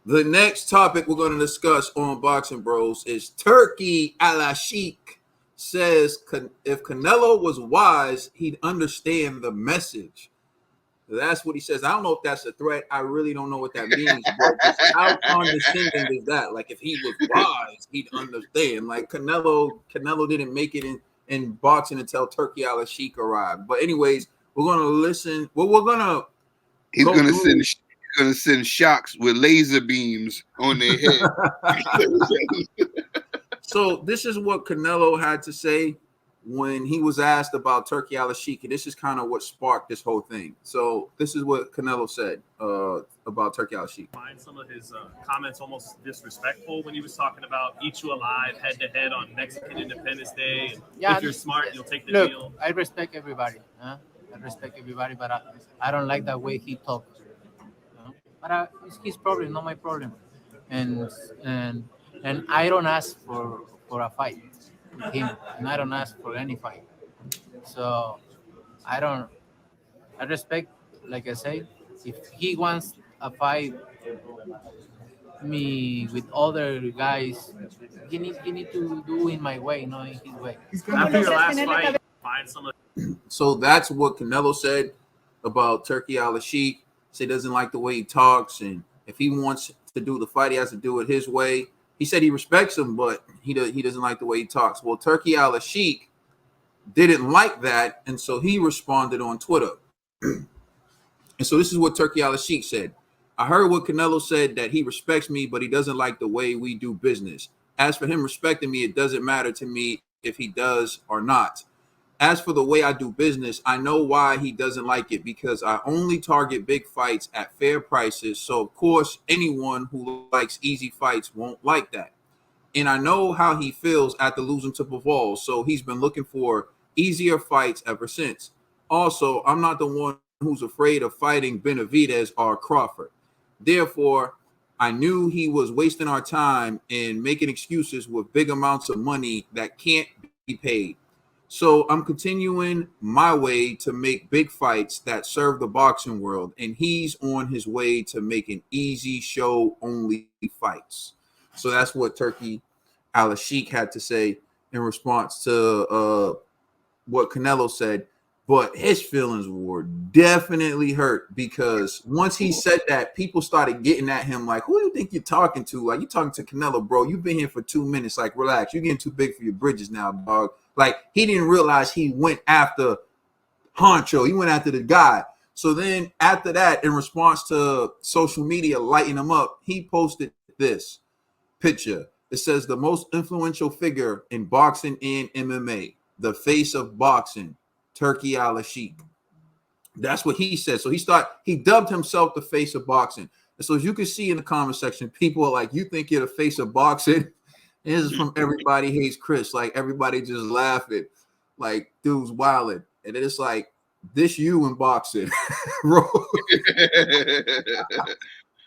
The next topic we're going to discuss on Boxing Bros is Turki Alalshikh says if Canelo was wise, he'd understand the message. That's what he says. I don't know if that's a threat. I really don't know what that means. But how condescending is that? Like, if he was wise, he'd understand. Like, Canelo didn't make it in boxing until Turki Alalshikh arrived. But anyways, we're going to listen. Well, He's gonna send shocks with laser beams on their head. So this is what Canelo had to say when he was asked about Turki Alalshikh, and this is kind of what sparked this whole thing. So this is what Canelo said about Turki Alalshikh. Find some of his comments almost disrespectful when he was talking about eat you alive head to head on Mexican Independence Day. If you're smart, you'll take the deal. I respect everybody. I respect everybody, but I don't like that way he talks. But it's his problem, not my problem. And I don't ask for a fight with him, and I don't ask for any fight. So I respect, like I say, if he wants a fight me with other guys, he need to do in my way, not in his way. After your last fight, find some of. So that's what Canelo said about Turki Alalshikh. He doesn't like the way he talks, and if he wants to do the fight, he has to do it his way. He said he respects him, but he doesn't like the way he talks. Well, Turki Alalshikh didn't like that, and so he responded on Twitter. And so this is what Turki Alalshikh said. I heard what Canelo said, that he respects me, but he doesn't like the way we do business. As for him respecting me, it doesn't matter to me if he does or not. As for the way I do business, I know why he doesn't like it, because I only target big fights at fair prices. So, of course, anyone who likes easy fights won't like that. And I know how he feels after losing to Bivol, so he's been looking for easier fights ever since. Also, I'm not the one who's afraid of fighting Benavidez or Crawford. Therefore, I knew he was wasting our time and making excuses with big amounts of money that can't be paid. So I'm continuing my way to make big fights that serve the boxing world, and he's on his way to making easy show-only fights. So that's what Turki Alalshikh had to say in response to what Canelo said. But his feelings were definitely hurt, because once he said that, people started getting at him like, who do you think you're talking to? Like, you're talking to Canelo, bro. You've been here for 2 minutes. Like, relax. You're getting too big for your bridges now, dog. Like, he didn't realize he went after Honcho. He went after the guy. So then after that, in response to social media lighting him up, he posted this picture. It says, the most influential figure in boxing and MMA, the face of boxing, Turki Alalshikh. That's what he said. So he dubbed himself the face of boxing. And so as you can see in the comment section, people are like, you think you're the face of boxing? And this is from Everybody Hates Chris. Like, everybody just laughing. Like, dude's wilding. And then it's like, this you in boxing. Bro.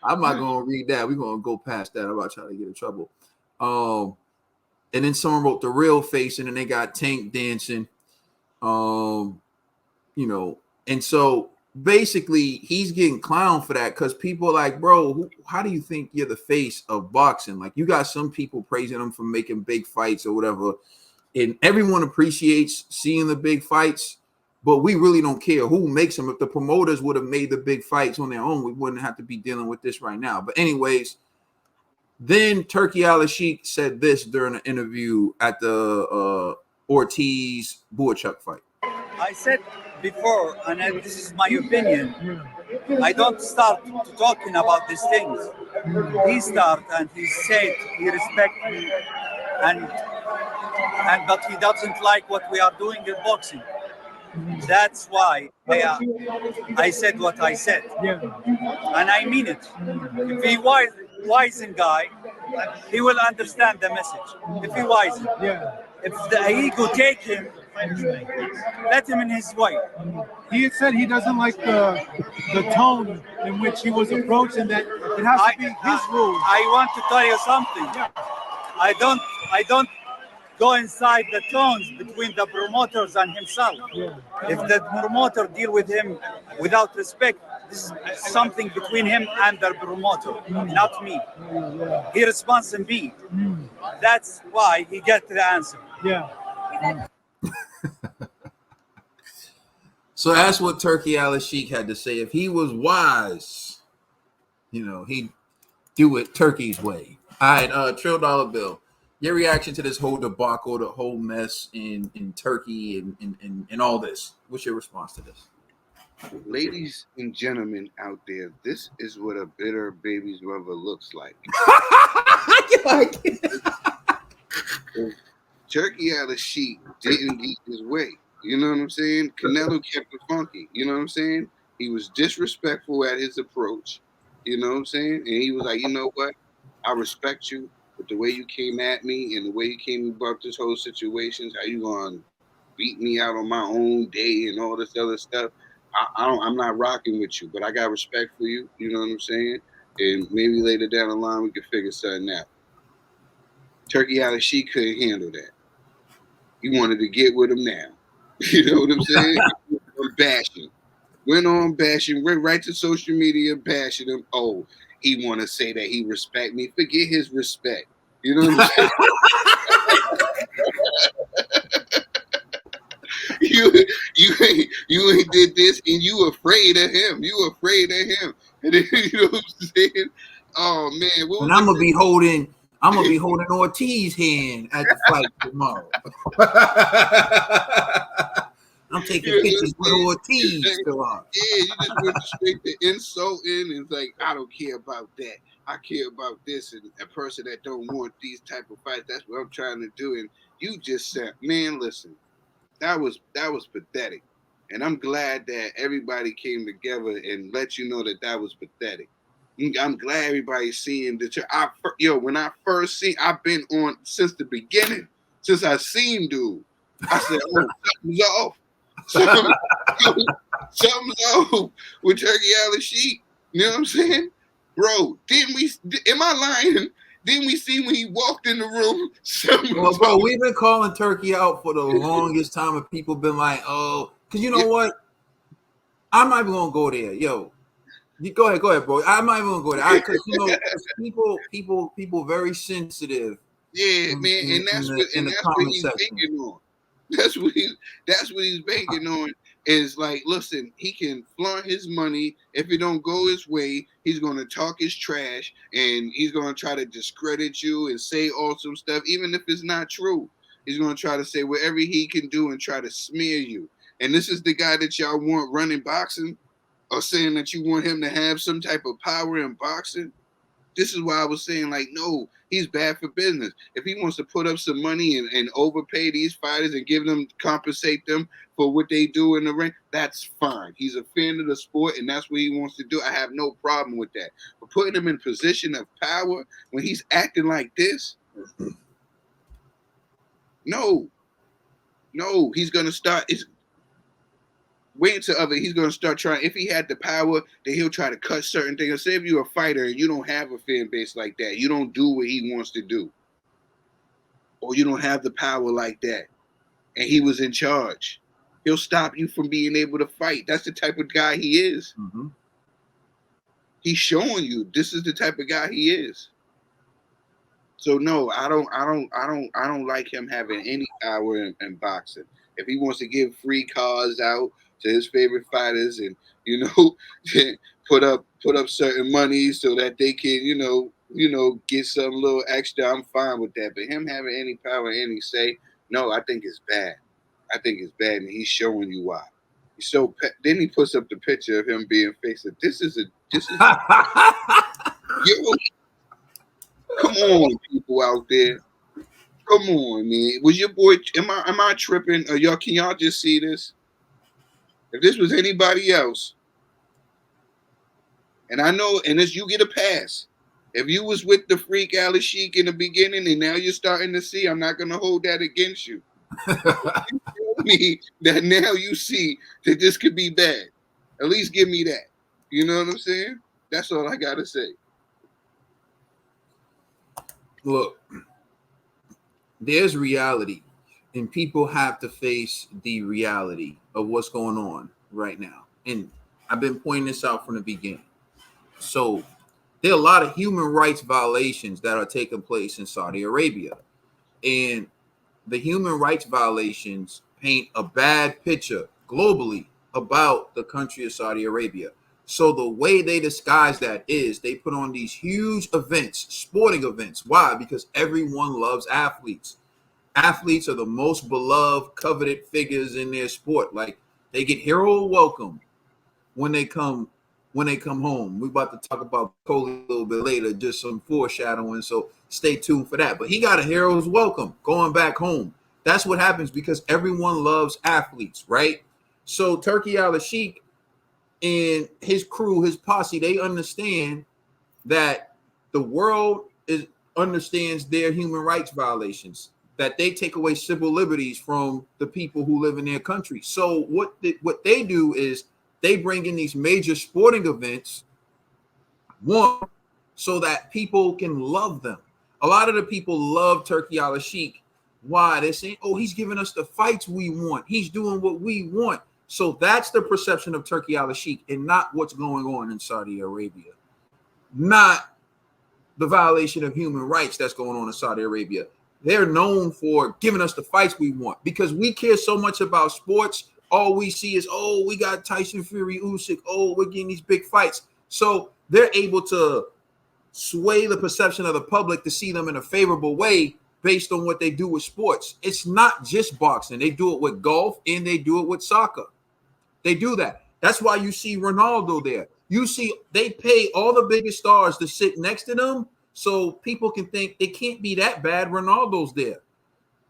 I'm not going to read that. We're going to go past that. I'm about trying to get in trouble. And then someone wrote the real face, and then they got Tank dancing. And so basically he's getting clowned for that, because people are like, bro, how do you think you're the face of boxing? Like, you got some people praising him for making big fights or whatever, and everyone appreciates seeing the big fights, but we really don't care who makes them. If the promoters would have made the big fights on their own, we wouldn't have to be dealing with this right now. But anyways, then Turki Alalshikh said this during an interview at the Ortiz Boachuk fight. I said before, and this is my opinion, I don't start to talking about these things. He start and he said he respects me, but he doesn't like what we are doing in boxing. That's why I said what I said, and I mean it. If he wise guy, he will understand the message. If he wise, if the ego take him, let him in his way. He had said he doesn't like the tone in which he was approaching, that it has to be his rules. I want to tell you something. I don't go inside the tones between the promoters and himself. If the promoter deal with him without respect, This is something between him and the promoter, not me. He responds to me. That's why he gets the answer. Yeah. So that's what Turki Alalshikh had to say. If he was wise, he'd do it Turkey's way. All right, Trill Dollar Bill. Your reaction to this whole debacle, the whole mess in Turkey and all this. What's your response to this? Ladies and gentlemen out there, this is what a bitter baby's mother looks like. Turki Alalshikh didn't get his way. You know what I'm saying? Canelo kept it funky. You know what I'm saying? He was disrespectful at his approach. You know what I'm saying? And he was like, you know what? I respect you, but the way you came at me and the way you came about this whole situation, how you gonna beat me out on my own day and all this other stuff. I'm not rocking with you, but I got respect for you. You know what I'm saying? And maybe later down the line we can figure something out. Turki Alalshikh couldn't handle that. He wanted to get with him now. You know what I'm saying? Went on bashing, went right to social media bashing him. Oh, he want to say that he respect me. Forget his respect. You know what I'm saying? you ain't did this, and you afraid of him. You afraid of him. And then, you know what I'm saying? Oh man, and I'm gonna be holding Ortiz's hand at the fight tomorrow. I'm taking pictures with Ortiz still on. Yeah, you just went straight to insulting and like, I don't care about that. I care about this, and a person that don't want these type of fights. That's what I'm trying to do. And you just said, man, listen, that was pathetic. And I'm glad that everybody came together and let you know that was pathetic. I'm glad everybody's seeing that. When I first seen, I've been on since the beginning, since I seen dude. I said, oh, something's off. Something's off with Turki Alalshikh. You know what I'm saying? Bro, am I lying? Didn't we see when he walked in the room? Well, bro, we've been calling Turki out for the longest time, and people been like, oh, because you know what? I'm not even going to go there. Yo, go ahead, bro. I'm not even going to go there. Because, people very sensitive. Yeah, man, and that's what he's banking on. That's what he's banking on. Is like, listen, he can flaunt his money. If it don't go his way, he's gonna talk his trash and he's gonna try to discredit you and say awesome stuff, even if it's not true. He's gonna try to say whatever he can do and try to smear you. And this is the guy that y'all want running boxing, or saying that you want him to have some type of power in boxing. This is why I was saying, like, no, he's bad for business. If he wants to put up some money and overpay these fighters and compensate them for what they do in the ring, that's fine. He's a fan of the sport, and that's what he wants to do. I have no problem with that. But putting him in position of power when he's acting like this, no, he's going to start. Wait until he's going to start trying. If he had the power, then he'll try to cut certain things. Say if you're a fighter and you don't have a fan base like that, you don't do what he wants to do, or you don't have the power like that, and he was in charge, he'll stop you from being able to fight. That's the type of guy he is. Mm-hmm. He's showing you this is the type of guy he is. So no, I don't like him having any power in boxing. If he wants to give free cards out to his favorite fighters and put up certain money so that they can get some little extra, I'm fine with that. But him having any power, any say, no, I think it's bad. I think it's bad, and he's showing you why. Then he puts up the picture of him being faced. This is come on, people out there. Come on, man. Was your boy? Am I tripping? Can y'all just see this? If this was anybody else, and I know, and as you get a pass. If you was with the freak Alalshikh in the beginning, and now you're starting to see, I'm not gonna hold that against you. You tell me that now you see that this could be bad. At least give me that. You know what I'm saying? That's all I gotta say. Look, there's reality, and people have to face the reality of what's going on right now. And I've been pointing this out from the beginning. So there are a lot of human rights violations that are taking place in Saudi Arabia. And the human rights violations paint a bad picture globally about the country of Saudi Arabia. So the way they disguise that is they put on these huge events, sporting events. Why? Because everyone loves athletes. Athletes are the most beloved, coveted figures in their sport. Like, they get hero welcome when they come home. We're about to talk about Cole a little bit later, just some foreshadowing, so stay tuned for that. But he got a hero's welcome going back home. That's what happens because everyone loves athletes, right? So Turki Alalshikh and his crew, his posse, they understand that the world understands their human rights violations, that they take away civil liberties from the people who live in their country. So what they do is they bring in these major sporting events, one, so that people can love them. A lot of the people love Turki Alalshikh. Why? They're saying, oh, he's giving us the fights we want. He's doing what we want. So that's the perception of Turki Alalshikh and not what's going on in Saudi Arabia. Not the violation of human rights that's going on in Saudi Arabia. They're known for giving us the fights we want because we care so much about sports. All we see is, oh, we got Tyson Fury, Usyk. Oh, we're getting these big fights. So they're able to sway the perception of the public to see them in a favorable way based on what they do with sports. It's not just boxing. They do it with golf and they do it with soccer. They do that. That's why you see Ronaldo there. You see they pay all the biggest stars to sit next to them so people can think it can't be that bad. Ronaldo's there.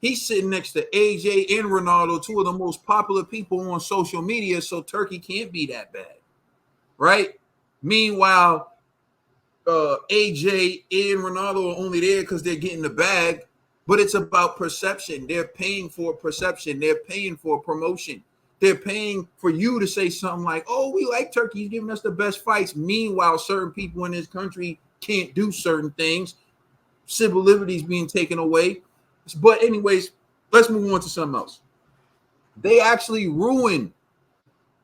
He's sitting next to AJ and Ronaldo, two of the most popular people on social media, so Turkey can't be that bad, right? Meanwhile, AJ and Ronaldo are only there because they're getting the bag, but it's about perception. They're paying for perception. They're paying for promotion. They're paying for you to say something like, oh, we like Turkey. He's giving us the best fights. Meanwhile, certain people in this country can't do certain things. Civil liberties being taken away. But anyways, let's move on to something else. They actually ruin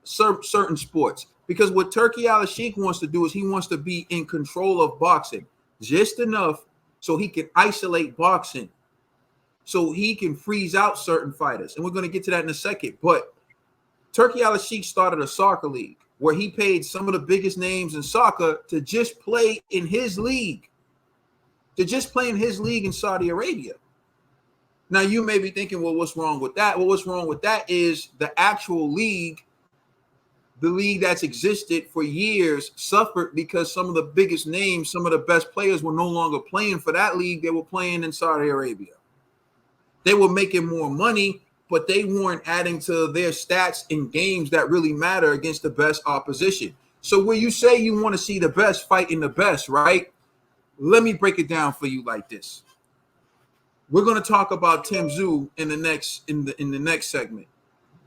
certain sports because what Turki Alalshikh wants to do is he wants to be in control of boxing just enough so he can isolate boxing, so he can freeze out certain fighters. And we're going to get to that in a second. But Turki Alalshikh started a soccer league where he paid some of the biggest names in soccer to just play in his league, in Saudi Arabia. Now, you may be thinking, well, what's wrong with that? Well, what's wrong with that is the actual league, the league that's existed for years, suffered because some of the biggest names, some of the best players were no longer playing for that league. They were playing in Saudi Arabia. They were making more money, but they weren't adding to their stats in games that really matter against the best opposition. So when you say you want to see the best fighting the best, right? Let me break it down for you like this. We're going to talk about Tim Tszyu in the next segment.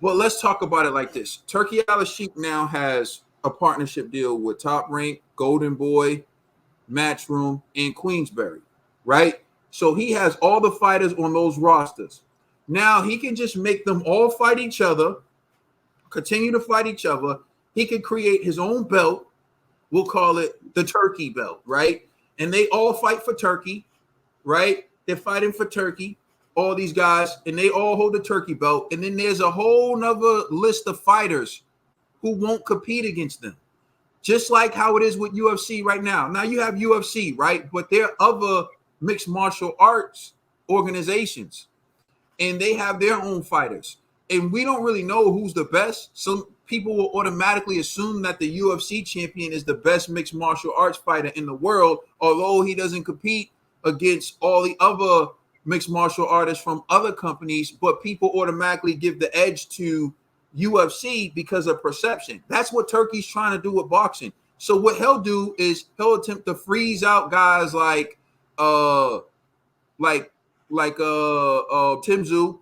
But let's talk about it like this. Turki Alalshikh now has a partnership deal with Top Rank, Golden Boy, Matchroom, and Queensberry, right? So he has all the fighters on those rosters. Now he can just make them all fight each other, continue to fight each other. He can create his own belt. We'll call it the Turkey belt, right? And they all fight for Turkey, right? They're fighting for Turkey, all these guys, and they all hold the Turkey belt. And then there's a whole nother list of fighters who won't compete against them. Just like how it is with UFC right now. Now you have UFC, right? But there are other mixed martial arts organizations, and they have their own fighters. And we don't really know who's the best. Some people will automatically assume that the UFC champion is the best mixed martial arts fighter in the world, although he doesn't compete against all the other mixed martial artists from other companies, but people automatically give the edge to UFC because of perception. That's what Turkey's trying to do with boxing. So what he'll do is he'll attempt to freeze out guys like Tim Tszyu.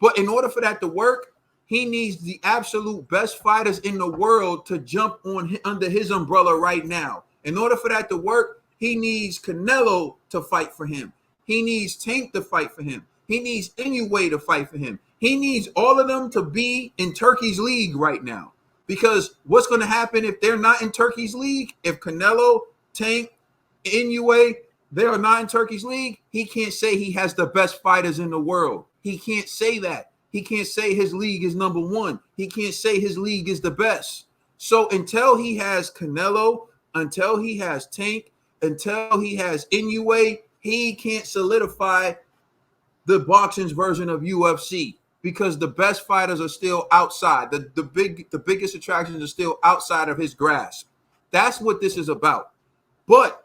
But in order for that to work, he needs the absolute best fighters in the world to jump on under his umbrella right now. In order for that to work, he needs Canelo to fight for him. He needs Tank to fight for him. He needs Inoue to fight for him. He needs all of them to be in Turkey's league right now. Because what's going to happen if they're not in Turkey's league? If Canelo, Tank, Inoue, they are not in Turkey's league, he can't say he has the best fighters in the world. He can't say that. He can't say his league is number one. He can't say his league is the best. So until he has Canelo, until he has Tank, until he has Inoue, he can't solidify the boxing's version of UFC, because the best fighters are still outside. The biggest attractions are still outside of his grasp. That's what this is about. But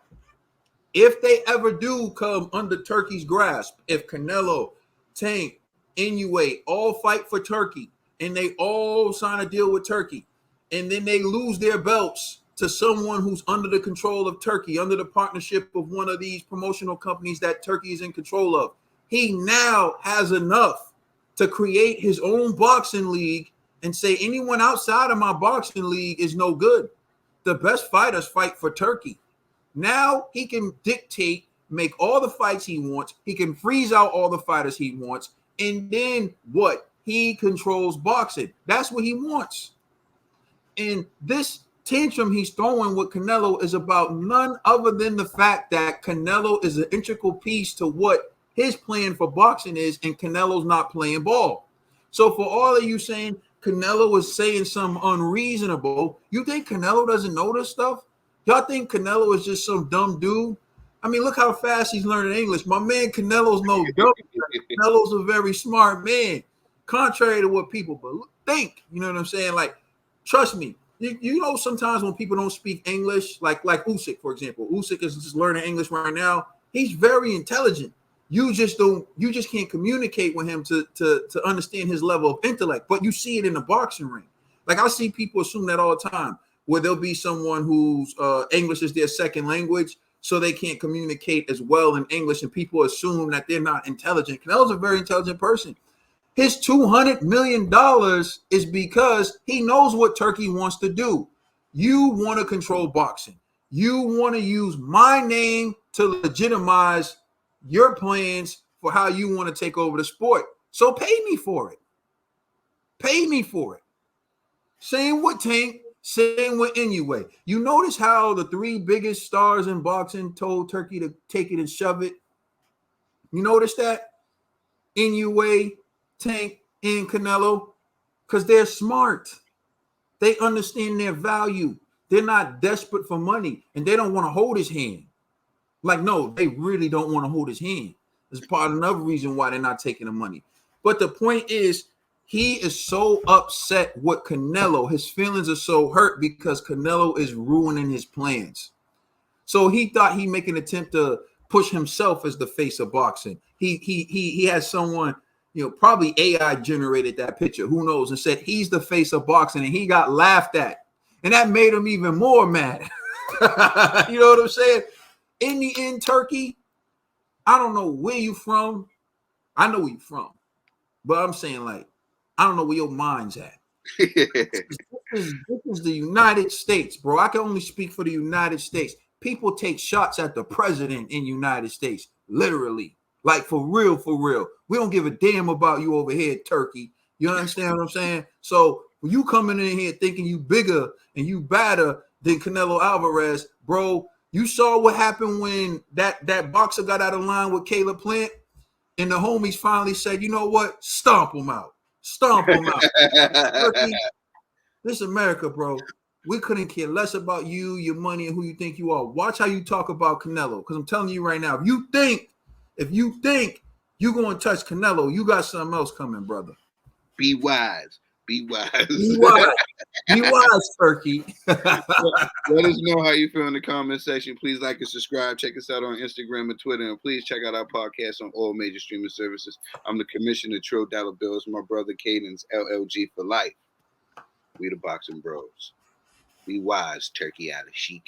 if they ever do come under Turkey's grasp, if Canelo, Tank, Inoue all fight for Turkey and they all sign a deal with Turkey, and then they lose their belts to someone who's under the control of Turkey, under the partnership of one of these promotional companies that Turkey is in control of, he now has enough to create his own boxing league and say anyone outside of my boxing league is no good. The best fighters fight for Turkey. Now he can dictate, make all the fights he wants. He can freeze out all the fighters he wants. And then what? He controls boxing. That's what he wants. And this tantrum he's throwing with Canelo is about none other than the fact that Canelo is an integral piece to what his plan for boxing is, and Canelo's not playing ball. So for all of you saying Canelo is saying something unreasonable, you think Canelo doesn't know this stuff? Y'all think Canelo is just some dumb dude? I mean, look how fast he's learning English. My man Canelo's no dumb. Canelo's a very smart man, contrary to what people think. You know what I'm saying? Like, trust me. You know, sometimes when people don't speak English, like Usyk, for example, Usyk is just learning English right now. He's very intelligent. You just can't communicate with him to understand his level of intellect. But you see it in the boxing ring. Like, I see people assume that all the time, where there'll be someone whose English is their second language, so they can't communicate as well in English, and people assume that they're not intelligent. Canelo's a very intelligent person. His $200 million is because he knows what Turkey wants to do. You want to control boxing. You want to use my name to legitimize your plans for how you want to take over the sport. So pay me for it. Pay me for it. Same with Tank, same with Inoue. You notice how the three biggest stars in boxing told Turkey to take it and shove it? You notice that? Inoue, Tank, and Canelo, because they're smart. They understand their value. They're not desperate for money, and they don't want to hold his hand. Like, no, they really don't want to hold his hand. It's part of another reason why they're not taking the money. But the point is, he is so upset with Canelo. His feelings are so hurt because Canelo is ruining his plans. So he thought he'd make an attempt to push himself as the face of boxing. He has someone, you know, probably AI generated that picture, who knows, and said he's the face of boxing, and he got laughed at. And that made him even more mad. You know what I'm saying? In the end, Turkey, I don't know where you from. I know where you from. But I'm saying, like, I don't know where your mind's at. This is the United States, bro. I can only speak for the United States. People take shots at the president in the United States, literally. Like, for real, for real. We don't give a damn about you over here, Turkey. You understand what I'm saying? So when you coming in here thinking you bigger and you badder than Canelo Alvarez, bro, you saw what happened when that boxer got out of line with Caleb Plant, and the homies finally said, you know what? Stomp him out. Stomp him out. Turkey, this is America, bro. We couldn't care less about you, your money, and who you think you are. Watch how you talk about Canelo, because I'm telling you right now, if you think you're going to touch Canelo, you got something else coming, brother. Be wise. Be wise. Be wise. Be wise, Turkey. Let us know how you feel in the comment section. Please like and subscribe. Check us out on Instagram and Twitter. And please check out our podcast on all major streaming services. I'm the Commissioner Trill Dollar Bills. My brother Caden's LLG for life. We the Boxing Bros. Be wise, Turkey Alalshikh.